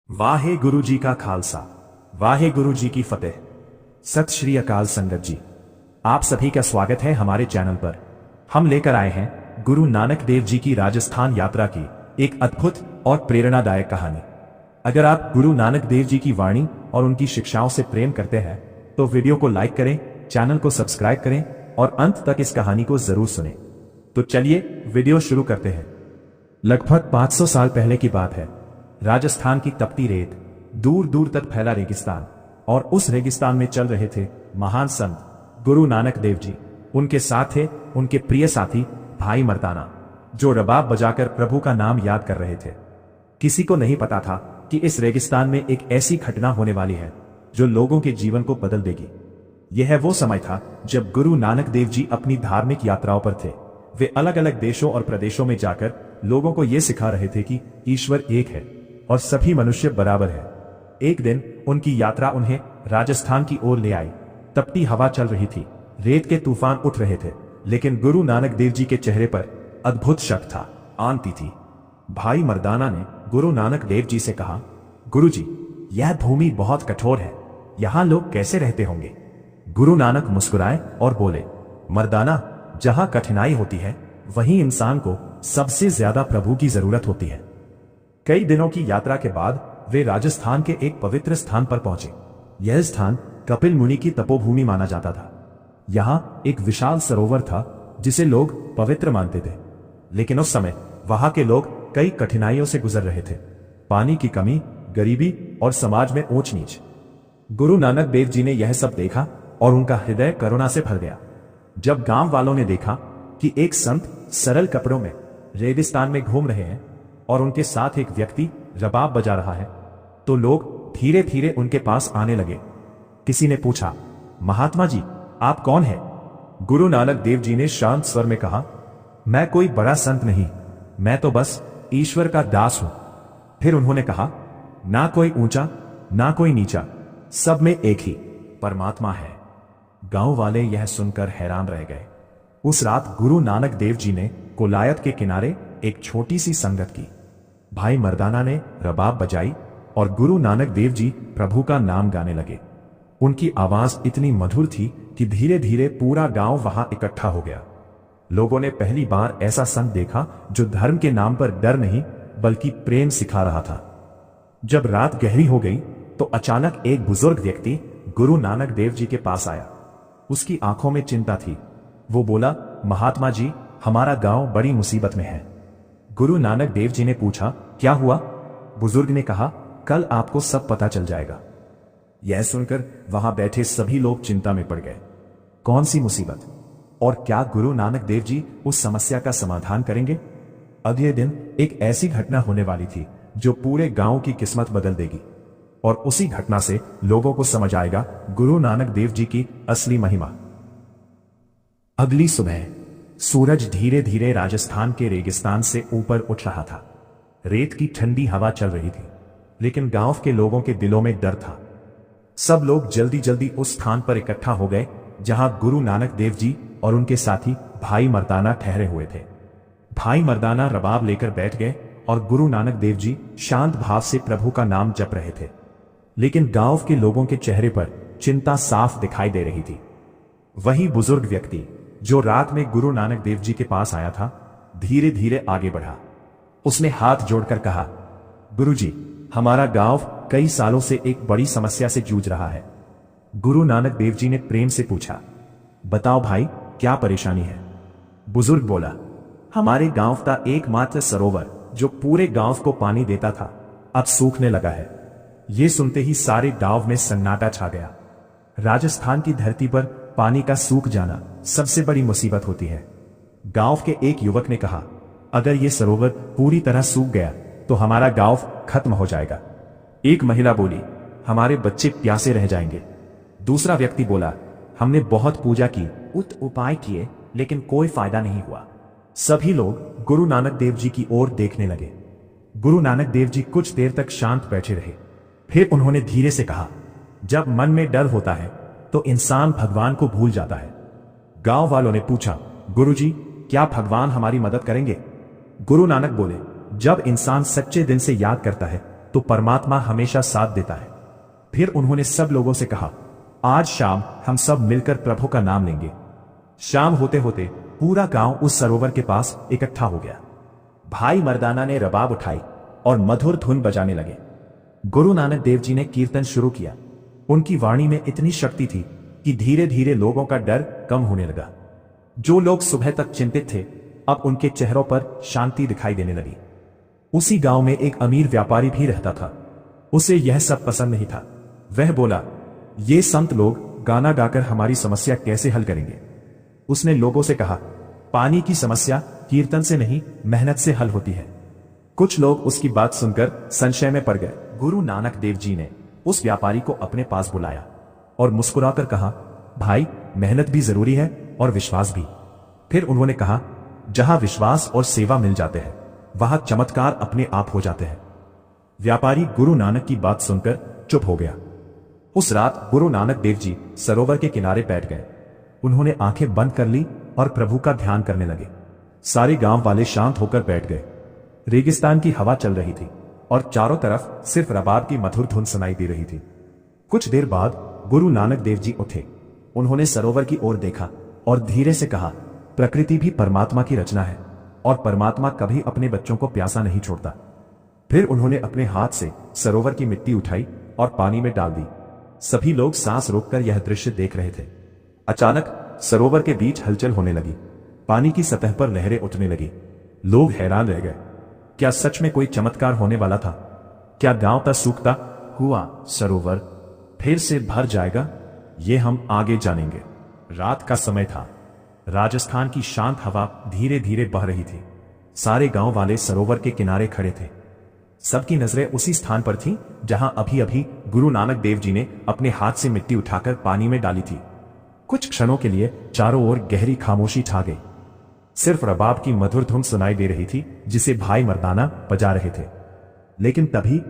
वाहे गुरु जी का खालसा, वाहे गुरु जी की फतेह। सत श्री अकाल संगत जी, आप सभी का स्वागत है हमारे चैनल पर। हम लेकर आए हैं गुरु नानक देव जी की राजस्थान यात्रा की एक अद्भुत और प्रेरणादायक कहानी। अगर आप गुरु नानक देव जी की वाणी और उनकी शिक्षाओं से प्रेम करते हैं तो वीडियो को लाइक करें, चैनल को सब्सक्राइब करें और अंत तक इस कहानी को जरूर सुनें। तो चलिए वीडियो शुरू करते हैं। लगभग 500 साल पहले की बात है। राजस्थान की तपती रेत, दूर दूर तक फैला रेगिस्तान, और उस रेगिस्तान में चल रहे थे महान संत गुरु नानक देव जी। उनके साथ थे उनके प्रिय साथी भाई मर्दाना, जो रबाब बजाकर प्रभु का नाम याद कर रहे थे। किसी को नहीं पता था कि इस रेगिस्तान में एक ऐसी घटना होने वाली है जो लोगों के जीवन को बदल देगी। यह वो समय था जब गुरु नानक देव जी अपनी धार्मिक यात्राओं पर थे। वे अलग अलग देशों और प्रदेशों में जाकर लोगों को यह सिखा रहे थे कि ईश्वर एक है और सभी मनुष्य बराबर है। एक दिन उनकी यात्रा उन्हें राजस्थान की ओर ले आई। तपती हवा चल रही थी, रेत के तूफान उठ रहे थे, लेकिन गुरु नानक देव जी के चेहरे पर अद्भुत शक था, आंती थी। भाई मर्दाना ने गुरु नानक देव जी से कहा, गुरु जी, यह भूमि बहुत कठोर है, यहां लोग कैसे रहते होंगे? गुरु नानक मुस्कुराए और बोले, मर्दाना, जहां कठिनाई होती है वहीं इंसान को सबसे ज्यादा प्रभु की जरूरत होती है। कई दिनों की यात्रा के बाद वे राजस्थान के एक पवित्र स्थान पर पहुंचे। यह स्थान कपिल मुनि की तपोभूमि माना जाता था। यहां एक विशाल सरोवर था जिसे लोग पवित्र मानते थे, लेकिन उस समय वहां के लोग कई कठिनाइयों से गुजर रहे थे। पानी की कमी, गरीबी और समाज में ऊंच नीच। गुरु नानक देव जी ने यह सब देखा और उनका हृदय करुणा से भर गया। जब गांव वालों ने देखा कि एक संत सरल कपड़ों में रेगिस्तान में घूम रहे हैं और उनके साथ एक व्यक्ति रबाब बजा रहा है, तो लोग धीरे धीरे उनके पास आने लगे। किसी ने पूछा, महात्मा जी, आप कौन हैं? गुरु नानक देव जी ने शांत स्वर में कहा, मैं कोई बड़ा संत नहीं, मैं तो बस ईश्वर का दास हूं। फिर उन्होंने कहा, ना कोई ऊंचा ना कोई नीचा, सब में एक ही परमात्मा है। गांव वाले यह सुनकर हैरान रह गए। उस रात गुरु नानक देव जी ने कोलायत के किनारे एक छोटी सी संगत की। भाई मर्दाना ने रबाब बजाई और गुरु नानक देव जी प्रभु का नाम गाने लगे। उनकी आवाज इतनी मधुर थी कि धीरे धीरे पूरा गांव वहां इकट्ठा हो गया। लोगों ने पहली बार ऐसा संत देखा जो धर्म के नाम पर डर नहीं बल्कि प्रेम सिखा रहा था। जब रात गहरी हो गई तो अचानक एक बुजुर्ग व्यक्ति गुरु नानक देव जी के पास आया। उसकी आंखों में चिंता थी। वो बोला, महात्मा जी, हमारा गांव बड़ी मुसीबत में है। गुरु नानक देव जी ने पूछा, क्या हुआ? बुजुर्ग ने कहा, कल आपको सब पता चल जाएगा। यह सुनकर वहां बैठे सभी लोग चिंता में पड़ गए। कौन सी मुसीबत? और क्या गुरु नानक देव जी उस समस्या का समाधान करेंगे? अगले दिन एक ऐसी घटना होने वाली थी जो पूरे गांव की किस्मत बदल देगी, और उसी घटना से लोगों को समझ आएगा गुरु नानक देव जी की असली महिमा। अगली सुबह सूरज धीरे धीरे राजस्थान के रेगिस्तान से ऊपर उठ रहा था। रेत की ठंडी हवा चल रही थी, लेकिन गांव के लोगों के दिलों में डर था। सब लोग जल्दी जल्दी उस स्थान पर इकट्ठा हो गए जहां गुरु नानक देव जी और उनके साथी भाई मर्दाना ठहरे हुए थे। भाई मर्दाना रबाब लेकर बैठ गए और गुरु नानक देव जी शांत भाव से प्रभु का नाम जप रहे थे, लेकिन गांव के लोगों के चेहरे पर चिंता साफ दिखाई दे रही थी। वही बुजुर्ग व्यक्ति जो रात में गुरु नानक देव जी के पास आया था, धीरे धीरे आगे बढ़ा। उसने हाथ जोड़कर कहा, गुरु जी, हमारा गांव कई सालों से एक बड़ी समस्या से जूझ रहा है। गुरु नानक देव जी ने प्रेम से पूछा, बताओ भाई, क्या परेशानी है? बुजुर्ग बोला, हमारे गांव का एकमात्र सरोवर जो पूरे गांव को पानी देता था, अब सूखने लगा है। यह सुनते ही सारे गांव में सन्नाटा छा गया। राजस्थान की धरती पर पानी का सूख जाना सबसे बड़ी मुसीबत होती है। गांव के एक युवक ने कहा, अगर यह सरोवर पूरी तरह सूख गया तो हमारा गांव खत्म हो जाएगा। एक महिला बोली, हमारे बच्चे प्यासे रह जाएंगे। दूसरा व्यक्ति बोला, हमने बहुत पूजा की, उपाय किए, लेकिन कोई फायदा नहीं हुआ। सभी लोग गुरु नानक देव जी की ओर देखने लगे। गुरु नानक देव जी कुछ देर तक शांत बैठे रहे। फिर उन्होंने धीरे से कहा, जब मन में डर होता है तो इंसान भगवान को भूल जाता है। गांव वालों ने पूछा, गुरुजी, क्या भगवान हमारी मदद करेंगे? गुरु नानक बोले, जब इंसान सच्चे दिल से याद करता है तो परमात्मा हमेशा साथ देता है। फिर उन्होंने सब लोगों से कहा, आज शाम हम सब मिलकर प्रभु का नाम लेंगे। शाम होते होते पूरा गांव उस सरोवर के पास इकट्ठा हो गया। भाई मर्दाना ने रबाब उठाई और मधुर धुन बजाने लगे। गुरु नानक देव जी ने कीर्तन शुरू किया। उनकी वाणी में इतनी शक्ति थी कि धीरे धीरे लोगों का डर कम होने लगा। जो लोग सुबह तक चिंतित थे, अब उनके चेहरों पर शांति दिखाई देने लगी। उसी गांव में एक अमीर व्यापारी भी रहता था। उसे यह सब पसंद नहीं था। वह बोला, ये संत लोग गाना गाकर हमारी समस्या कैसे हल करेंगे। उसने लोगों से कहा, पानी की समस्या कीर्तन से नहीं, मेहनत से हल होती है। कुछ लोग उसकी बात सुनकर संशय में पड़ गए। गुरु नानक देव जी ने उस व्यापारी को अपने पास बुलाया और मुस्कुराकर कहा, भाई, मेहनत भी जरूरी है और विश्वास भी। फिर उन्होंने कहा, जहां विश्वास और सेवा मिल जाते हैं, वहां चमत्कार अपने आप हो जाते हैं। व्यापारी गुरु नानक की बात सुनकर चुप हो गया। उस रात गुरु नानक देव जी सरोवर के किनारे बैठ गए। उन्होंने आंखें बंद कर ली और प्रभु का ध्यान करने लगे। सारे गांव वाले शांत होकर बैठ गए। रेगिस्तान की हवा चल रही थी और चारों तरफ सिर्फ रबाब की मधुर धुन सुनाई दे रही थी। कुछ देर बाद गुरु नानक देव जी उठे। उन्होंने सरोवर की ओर देखा और धीरे से कहा, प्रकृति भी परमात्मा की रचना है और परमात्मा कभी अपने बच्चों को प्यासा नहीं छोड़ता। फिर उन्होंने अपने हाथ से सरोवर की मिट्टी उठाई और पानी में डाल दी। सभी लोग सांस रोककर यह दृश्य देख रहे थे। अचानक सरोवर के बीच हलचल होने लगी। पानी की सतह पर लहरें उठने लगी। लोग हैरान रह गए। क्या सच में कोई चमत्कार होने वाला था? क्या गांव का सूखता हुआ सरोवर फिर से भर जाएगा? ये हम आगे जानेंगे। रात का समय था। राजस्थान की शांत हवा धीरे धीरे बह रही थी। सारे गांव वाले सरोवर के किनारे खड़े थे। सबकी नजरें उसी स्थान पर थीं जहां अभी अभी गुरु नानक देव जी ने अपने हाथ से मिट्टी उठाकर पानी में डाली थी। कुछ क्षणों के लिए चारों ओर गहरी खामोशी छा गई। सिर्फ रबाब की मधुर धुन सुनाई दे रही थी जिसे भाई मर्दाना बजा रहे थे। लेकिन तभी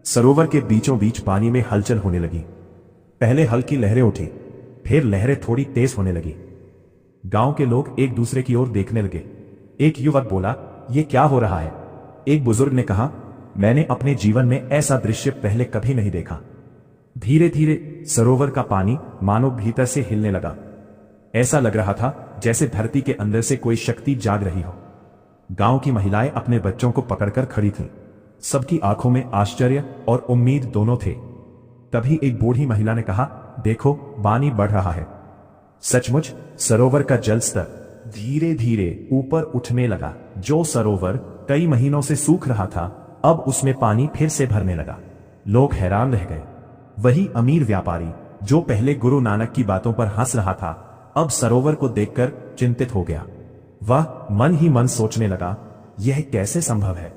सरोवर के बीचों बीच पानी में हलचल होने लगी। पहले हल्की लहरें उठी, फिर लहरें थोड़ी तेज होने लगी। गांव के लोग एक दूसरे की ओर देखने लगे। एक युवक बोला, यह क्या हो रहा है? एक बुजुर्ग ने कहा, मैंने अपने जीवन में ऐसा दृश्य पहले कभी नहीं देखा। धीरे धीरे सरोवर का पानी मानो भीतर से हिलने लगा। ऐसा लग रहा था जैसे धरती के अंदर से कोई शक्ति जाग रही हो। गांव की महिलाएं अपने बच्चों को पकड़कर खड़ी थीं। सबकी आंखों में आश्चर्य और उम्मीद दोनों थे। तभी एक बूढ़ी महिला ने कहा, देखो, पानी बढ़ रहा है। सचमुच सरोवर का जल स्तर धीरे धीरे ऊपर उठने लगा। जो सरोवर कई महीनों से सूख रहा था, अब उसमें पानी फिर से भरने लगा। लोग हैरान रह गए। वही अमीर व्यापारी जो पहले गुरु नानक की बातों पर हंस रहा था, अब सरोवर को देखकर चिंतित हो गया। वह मन ही मन सोचने लगा, यह कैसे संभव है?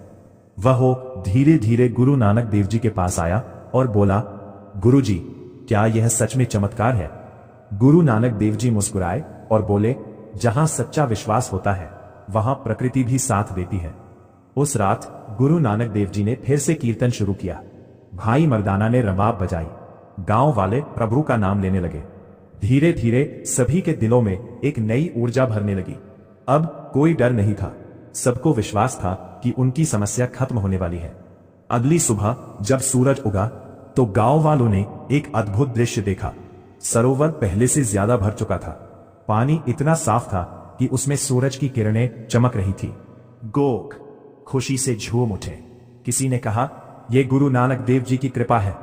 वह धीरे धीरे गुरु नानक देव जी के पास आया और बोला, गुरु जी, क्या यह सच में चमत्कार है? गुरु नानक देव जी मुस्कुराए और बोले, जहां सच्चा विश्वास होता है, वहां प्रकृति भी साथ देती है। उस रात गुरु नानक देव जी ने फिर से कीर्तन शुरू किया। भाई मर्दाना ने रबाब बजाई। गांव वाले प्रभु का नाम लेने लगे। धीरे धीरे सभी के दिलों में एक नई ऊर्जा भरने लगी। अब कोई डर नहीं था। सबको विश्वास था कि उनकी समस्या खत्म होने वाली है। अगली सुबह जब सूरज उगा तो गांव वालों ने एक अद्भुत दृश्य देखा। सरोवर पहले से ज्यादा भर चुका था। पानी इतना साफ था कि उसमें सूरज की किरणें चमक रही थी। गोग खुशी से झूम उठे। किसी ने कहा, यह गुरु नानक देव जी की कृपा है।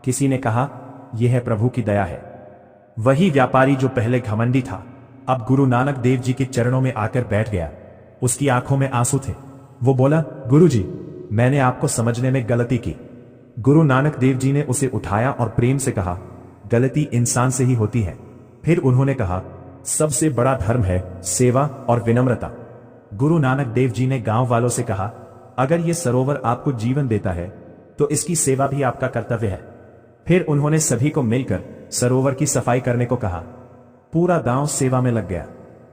किसी ने कहा, यह है प्रभु की दया है। वही व्यापारी जो पहले घमंडी था, अब गुरु नानक देव जी के चरणों में आकर बैठ गया। उसकी आंखों में आंसू थे। वो बोला, गुरु जी, मैंने आपको समझने में गलती की। गुरु नानक देव जी ने उसे उठाया और प्रेम से कहा, गलती इंसान से ही होती है। फिर उन्होंने कहा, सबसे बड़ा धर्म है सेवा और विनम्रता। गुरु नानक देव जी ने गांव वालों से कहा, अगर यह सरोवर आपको जीवन देता है तो इसकी सेवा भी आपका कर्तव्य है। फिर उन्होंने सभी को मिलकर सरोवर की सफाई करने को कहा। पूरा गांव सेवा में लग गया।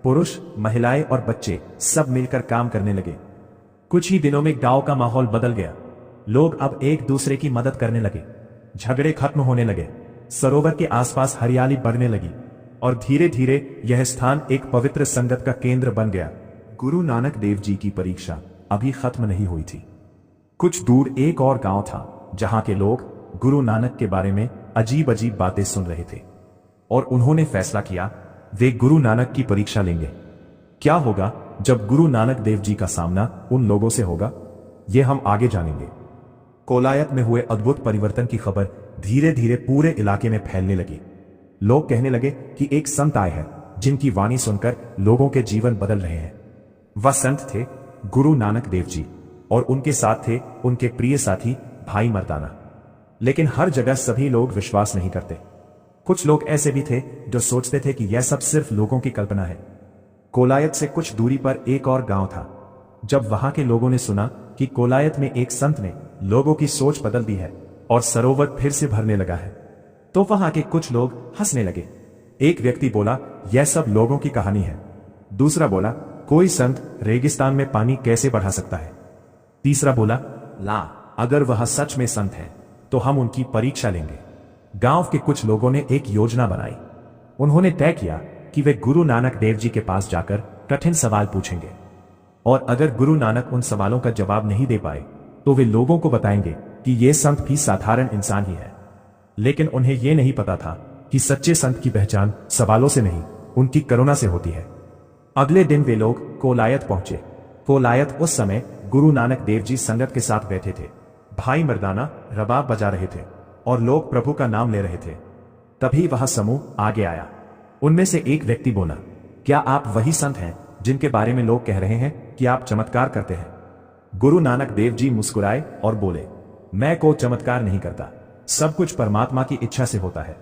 पुरुष, महिलाएं और बच्चे सब मिलकर काम करने लगे। कुछ ही दिनों में गांव का माहौल बदल गया। लोग अब एक दूसरे की मदद करने लगे। झगड़े खत्म होने लगे। सरोवर के आसपास हरियाली बढ़ने लगी और धीरे धीरे यह स्थान एक पवित्र संगत का केंद्र बन गया। गुरु नानक देव जी की परीक्षा अभी खत्म नहीं हुई थी। कुछ दूर एक और गांव था जहां के लोग गुरु नानक के बारे में अजीब अजीब बातें सुन रहे थे और उन्होंने फैसला किया वे गुरु नानक की परीक्षा लेंगे। क्या होगा जब गुरु नानक देव जी का सामना उन लोगों से होगा, यह हम आगे जानेंगे। कोलायत में हुए अद्भुत परिवर्तन की खबर धीरे धीरे पूरे इलाके में फैलने लगी। लोग कहने लगे कि एक संत आए हैं जिनकी वाणी सुनकर लोगों के जीवन बदल रहे हैं। वह संत थे गुरु नानक देव जी और उनके साथ थे उनके प्रिय साथी भाई मर्दाना। लेकिन हर जगह सभी लोग विश्वास नहीं करते। कुछ लोग ऐसे भी थे जो सोचते थे कि यह सब सिर्फ लोगों की कल्पना है। कोलायत से कुछ दूरी पर एक और गांव था। जब वहां के लोगों ने सुना कि कोलायत में एक संत ने लोगों की सोच बदल दी है और सरोवर फिर से भरने लगा है, तो वहां के कुछ लोग हंसने लगे। एक व्यक्ति बोला, यह सब लोगों की कहानी है। दूसरा बोला, कोई संत रेगिस्तान में पानी कैसे बढ़ा सकता है। तीसरा बोला, ला, अगर वह सच में संत है तो हम उनकी परीक्षा लेंगे। गांव के कुछ लोगों ने एक योजना बनाई। उन्होंने तय किया कि वे गुरु नानक देव जी के पास जाकर कठिन सवाल पूछेंगे और अगर गुरु नानक उन सवालों का जवाब नहीं दे पाए तो वे लोगों को बताएंगे कि ये संत भी साधारण इंसान ही है। लेकिन उन्हें यह नहीं पता था कि सच्चे संत की पहचान सवालों से नहीं, उनकी करुणा से होती है। अगले दिन वे लोग कोलायत पहुंचे। कोलायत उस समय गुरु नानक देव जी संगत के साथ बैठे थे। भाई मर्दाना रबाब बजा रहे थे और लोग प्रभु का नाम ले रहे थे। तभी वह समूह आगे आया। उनमें से एक व्यक्ति बोला, क्या आप वही संत हैं जिनके बारे में लोग कह रहे हैं कि आप चमत्कार करते हैं। गुरु नानक देव जी मुस्कुराए और बोले, मैं कोई चमत्कार नहीं करता, सब कुछ परमात्मा की इच्छा से होता है।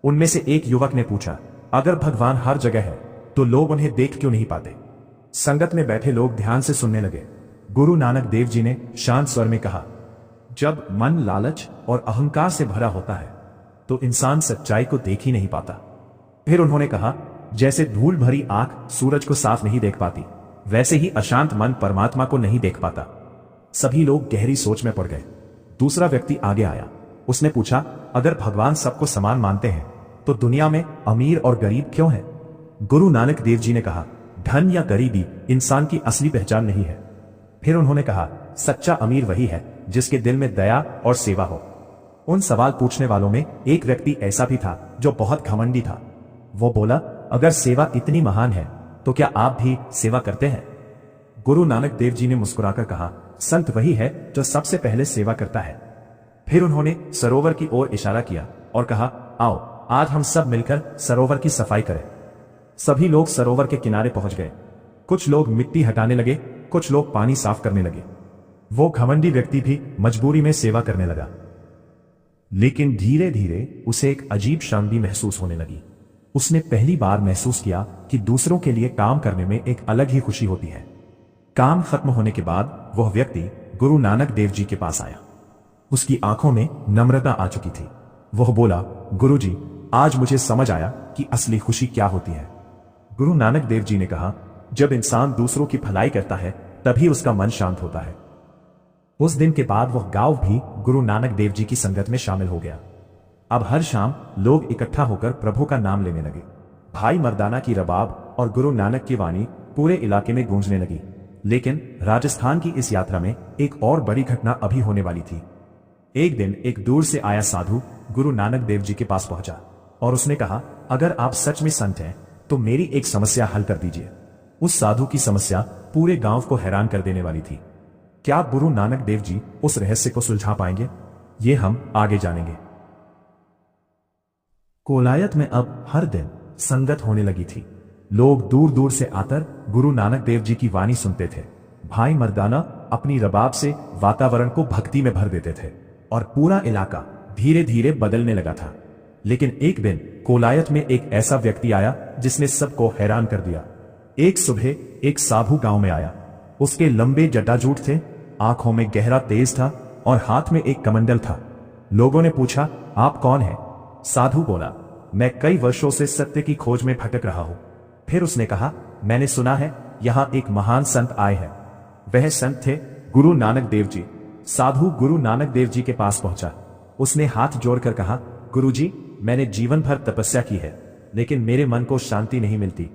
उनमें से एक युवक ने पूछा, अगर भगवान हर जगह है तो लोग उन्हें देख क्यों नहीं पाते। संगत में बैठे लोग ध्यान से सुनने लगे। गुरु नानक देव जी ने शांत स्वर में कहा, जब मन लालच और अहंकार से भरा होता है तो इंसान सच्चाई को देख ही नहीं पाता। फिर उन्होंने कहा, जैसे धूल भरी आंख सूरज को साफ नहीं देख पाती, वैसे ही अशांत मन परमात्मा को नहीं देख पाता। सभी लोग गहरी सोच में पड़ गए। दूसरा व्यक्ति आगे आया। उसने पूछा, अगर भगवान सबको समान मानते हैं तो दुनिया में अमीर और गरीब क्यों है। गुरु नानक देव जी ने कहा, धन या गरीबी इंसान की असली पहचान नहीं है। फिर उन्होंने कहा, सच्चा अमीर वही है जिसके दिल में दया और सेवा हो। उन सवाल पूछने वालों में एक व्यक्ति ऐसा भी था जो बहुत घमंडी था। वो बोला, अगर सेवा इतनी महान है तो क्या आप भी सेवा करते हैं। गुरु नानक देव जी ने मुस्कुराकर कहा, संत वही है जो सबसे पहले सेवा करता है। फिर उन्होंने सरोवर की ओर इशारा किया और कहा, आओ आज हम सब मिलकर सरोवर की सफाई करें। सभी लोग सरोवर के किनारे पहुंच गए। कुछ लोग मिट्टी हटाने लगे, कुछ लोग पानी साफ करने लगे। वो घमंडी व्यक्ति भी मजबूरी में सेवा करने लगा। लेकिन धीरे धीरे उसे एक अजीब शांति महसूस होने लगी। उसने पहली बार महसूस किया कि दूसरों के लिए काम करने में एक अलग ही खुशी होती है। काम खत्म होने के बाद वह व्यक्ति गुरु नानक देव जी के पास आया। उसकी आंखों में नम्रता आ चुकी थी। वह बोला, गुरु जी, आज मुझे समझ आया कि असली खुशी क्या होती है। गुरु नानक देव जी ने कहा, जब इंसान दूसरों की भलाई करता है तभी उसका मन शांत होता है। उस दिन के बाद वह गांव भी गुरु नानक देव जी की संगत में शामिल हो गया। अब हर शाम लोग इकट्ठा होकर प्रभु का नाम लेने लगे। भाई मर्दाना की रबाब और गुरु नानक की वाणी पूरे इलाके में गूंजने लगी। लेकिन राजस्थान की इस यात्रा में एक और बड़ी घटना अभी होने वाली थी। एक दिन एक दूर से आया साधु गुरु नानक देव जी के पास पहुंचा और उसने कहा, अगर आप सच में संत हैं तो मेरी एक समस्या हल कर दीजिए। उस साधु की समस्या पूरे गांव को हैरान कर देने वाली थी। क्या गुरु नानक देव जी उस रहस्य को सुलझा पाएंगे, ये हम आगे जानेंगे। कोलायत में अब हर दिन संगत होने लगी थी। लोग दूर दूर से आकर गुरु नानक देव जी की वाणी सुनते थे। भाई मर्दाना अपनी रबाब से वातावरण को भक्ति में भर देते थे और पूरा इलाका धीरे धीरे बदलने लगा था। लेकिन एक दिन कोलायत में एक ऐसा व्यक्ति आया जिसने सबको हैरान कर दिया। एक सुबह एक साधु गांव में आया। उसके लंबे जटाजूट थे, आंखों में गहरा तेज था और हाथ में एक कमंडल था। लोगों ने पूछा, आप कौन हैं? साधु बोला, मैं कई वर्षों से सत्य की खोज में भटक रहा हूं। फिर उसने कहा, मैंने सुना है यहां एक महान संत आए हैं। वह संत थे गुरु नानक देव जी। साधु गुरु नानक देव जी के पास पहुंचा। उसने हाथ जोड़कर कहा, गुरु जी, मैंने जीवन भर तपस्या की है लेकिन मेरे मन को शांति नहीं मिलती।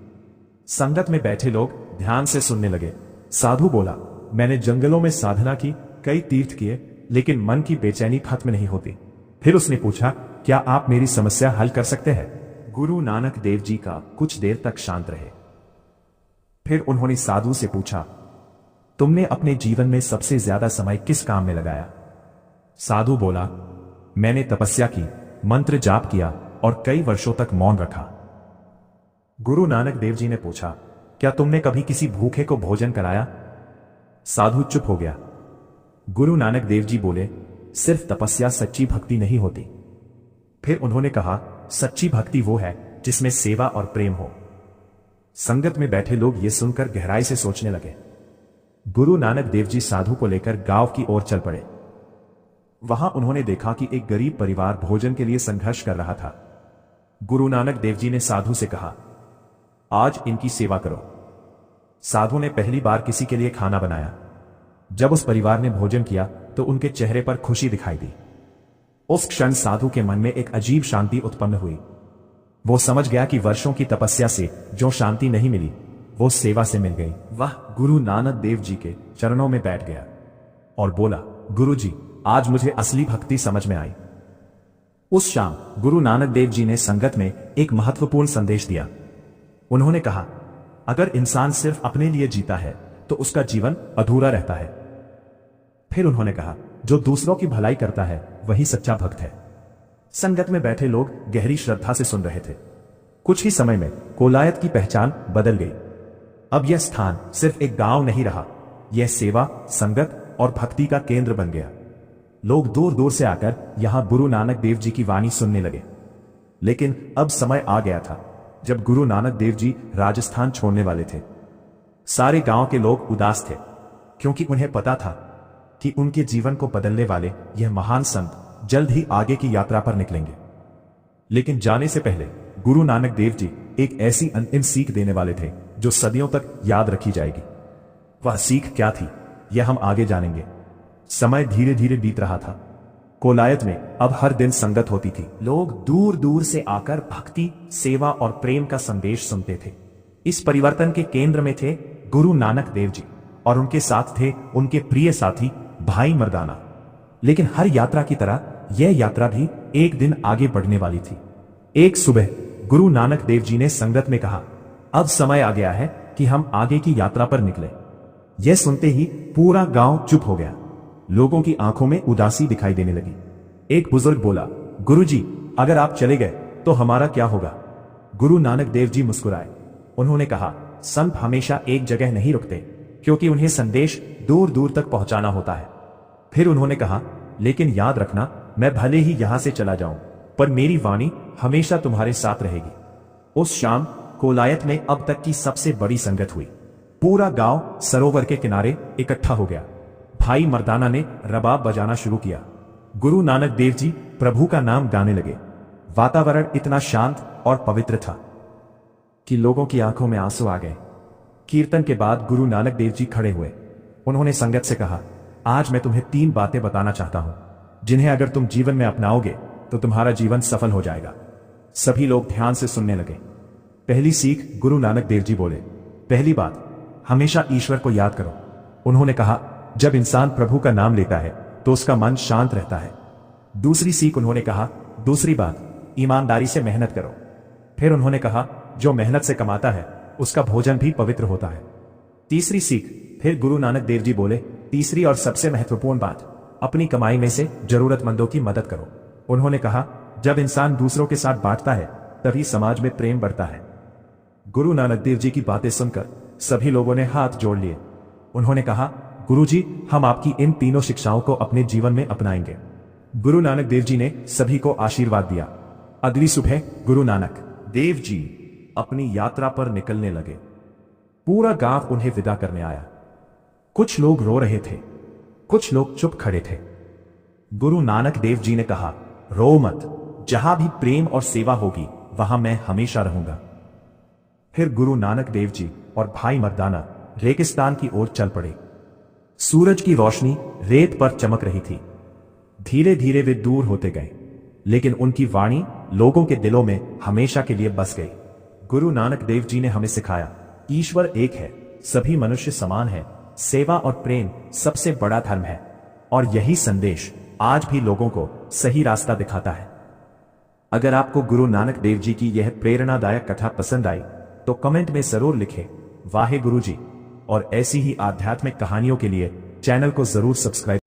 संगत में बैठे लोग ध्यान से सुनने लगे। साधु बोला, मैंने जंगलों में साधना की, कई तीर्थ किए, लेकिन मन की बेचैनी खत्म नहीं होती। फिर उसने पूछा, क्या आप मेरी समस्या हल कर सकते हैं? गुरु नानक देव जी का कुछ देर तक शांत रहे। फिर उन्होंने साधु से पूछा, तुमने अपने जीवन में सबसे ज्यादा समय किस काम में लगाया? साधु बोला, मैंने तपस्या की, मंत्र जाप किया और कई वर्षों तक मौन रखा। गुरु नानक देव जी ने पूछा, क्या तुमने कभी किसी भूखे को भोजन कराया? साधु चुप हो गया। गुरु नानक देव जी बोले, सिर्फ तपस्या सच्ची भक्ति नहीं होती। फिर उन्होंने कहा, सच्ची भक्ति वो है जिसमें सेवा और प्रेम हो। संगत में बैठे लोग ये सुनकर गहराई से सोचने लगे। गुरु नानक देव जी साधु को लेकर गांव की ओर चल पड़े। वहां उन्होंने देखा कि एक गरीब परिवार भोजन के लिए संघर्ष कर रहा था। गुरु नानक देव जी ने साधु से कहा, आज इनकी सेवा करो। साधु ने पहली बार किसी के लिए खाना बनाया। जब उस परिवार ने भोजन किया तो उनके चेहरे पर खुशी दिखाई दी। उस क्षण साधु के मन में एक अजीब शांति उत्पन्न हुई। वो समझ गया कि वर्षों की तपस्या से जो शांति नहीं मिली, वो सेवा से मिल गई। वह गुरु नानक देव जी के चरणों में बैठ गया और बोला, गुरु जी, आज मुझे असली भक्ति समझ में आई। उस शाम गुरु नानक देव जी ने संगत में एक महत्वपूर्ण संदेश दिया। उन्होंने कहा, अगर इंसान सिर्फ अपने लिए जीता है तो उसका जीवन अधूरा रहता है। फिर उन्होंने कहा, जो दूसरों की भलाई करता है वही सच्चा भक्त है। संगत में बैठे लोग गहरी श्रद्धा से सुन रहे थे। कुछ ही समय में कोलायत की पहचान बदल गई। अब यह स्थान सिर्फ एक गांव नहीं रहा, यह सेवा, संगत और भक्ति का केंद्र बन गया। लोग दूर दूर से आकर यहां गुरु नानक देव जी की वाणी सुनने लगे। लेकिन अब समय आ गया था जब गुरु नानक देव जी राजस्थान छोड़ने वाले थे। सारे गांव के लोग उदास थे, क्योंकि उन्हें पता था कि उनके जीवन को बदलने वाले यह महान संत जल्द ही आगे की यात्रा पर निकलेंगे। लेकिन जाने से पहले गुरु नानक देव जी एक ऐसी अंतिम सीख देने वाले थे जो सदियों तक याद रखी जाएगी। वह सीख क्या थी, यह हम आगे जानेंगे। समय धीरे धीरे बीत रहा था। कोलायत में अब हर दिन संगत होती थी। लोग दूर दूर से आकर भक्ति, सेवा और प्रेम का संदेश सुनते थे। इस परिवर्तन के केंद्र में थे गुरु नानक देव जी और उनके साथ थे उनके प्रिय साथी भाई मर्दाना। लेकिन हर यात्रा की तरह यह यात्रा भी एक दिन आगे बढ़ने वाली थी। एक सुबह गुरु नानक देव जी ने संगत में कहा, अब समय आ गया है कि हम आगे की यात्रा पर निकले। यह सुनते ही पूरा गांव चुप हो गया। लोगों की आंखों में उदासी दिखाई देने लगी। एक बुजुर्ग बोला, गुरुजी, अगर आप चले गए तो हमारा क्या होगा? गुरु नानक देव जी मुस्कुराए। उन्होंने कहा, संत हमेशा एक जगह नहीं रुकते, क्योंकि उन्हें संदेश दूर दूर तक पहुंचाना होता है। फिर उन्होंने कहा, लेकिन याद रखना, मैं भले ही यहां से चला जाऊं, पर मेरी वाणी हमेशा तुम्हारे साथ रहेगी। उस शाम कोलायत में अब तक की सबसे बड़ी संगत हुई। पूरा गांव सरोवर के किनारे इकट्ठा हो गया। भाई मर्दाना ने रबाब बजाना शुरू किया। गुरु नानक देव जी प्रभु का नाम गाने लगे। वातावरण इतना शांत और पवित्र था कि लोगों की आंखों में आंसू आ गए। कीर्तन के बाद गुरु नानक देव जी खड़े हुए। उन्होंने संगत से कहा, आज मैं तुम्हें 3 बातें बताना चाहता हूं, जिन्हें अगर तुम जीवन में अपनाओगे तो तुम्हारा जीवन सफल हो जाएगा। सभी लोग ध्यान से सुनने लगे। पहली सीख गुरु नानक देव जी बोले, पहली बात, हमेशा ईश्वर को याद करो। उन्होंने कहा, जब इंसान प्रभु का नाम लेता है तो उसका मन शांत रहता है। दूसरी सीख उन्होंने कहा, दूसरी बात, ईमानदारी से मेहनत करो। फिर उन्होंने कहा, जो मेहनत से कमाता है उसका भोजन भी पवित्र होता है। तीसरी सीख, फिर गुरु नानक देव जी बोले, तीसरी और सबसे महत्वपूर्ण बात, अपनी कमाई में से जरूरतमंदों की मदद करो। उन्होंने कहा, जब इंसान दूसरों के साथ बांटता है तभी समाज में प्रेम बढ़ता है। गुरु नानक देव जी की बातें सुनकर सभी लोगों ने हाथ जोड़ लिए। उन्होंने कहा, गुरुजी, हम आपकी इन तीनों शिक्षाओं को अपने जीवन में अपनाएंगे। गुरु नानक देव जी ने सभी को आशीर्वाद दिया। अगली सुबह गुरु नानक देव जी अपनी यात्रा पर निकलने लगे। पूरा गांव उन्हें विदा करने आया। कुछ लोग रो रहे थे, कुछ लोग चुप खड़े थे। गुरु नानक देव जी ने कहा, रो मत, जहां भी प्रेम और सेवा होगी वहां मैं हमेशा रहूंगा। फिर गुरु नानक देव जी और भाई मर्दाना रेगिस्तान की ओर चल पड़े। सूरज की रोशनी रेत पर चमक रही थी। धीरे धीरे वे दूर होते गए, लेकिन उनकी वाणी लोगों के दिलों में हमेशा के लिए बस गई। गुरु नानक देव जी ने हमें सिखाया, ईश्वर एक है, सभी मनुष्य समान है, सेवा और प्रेम सबसे बड़ा धर्म है। और यही संदेश आज भी लोगों को सही रास्ता दिखाता है। अगर आपको गुरु नानक देव जी की यह प्रेरणादायक कथा पसंद आई तो कमेंट में जरूर लिखें वाहे गुरु जी, और ऐसी ही आध्यात्मिक कहानियों के लिए चैनल को जरूर सब्सक्राइब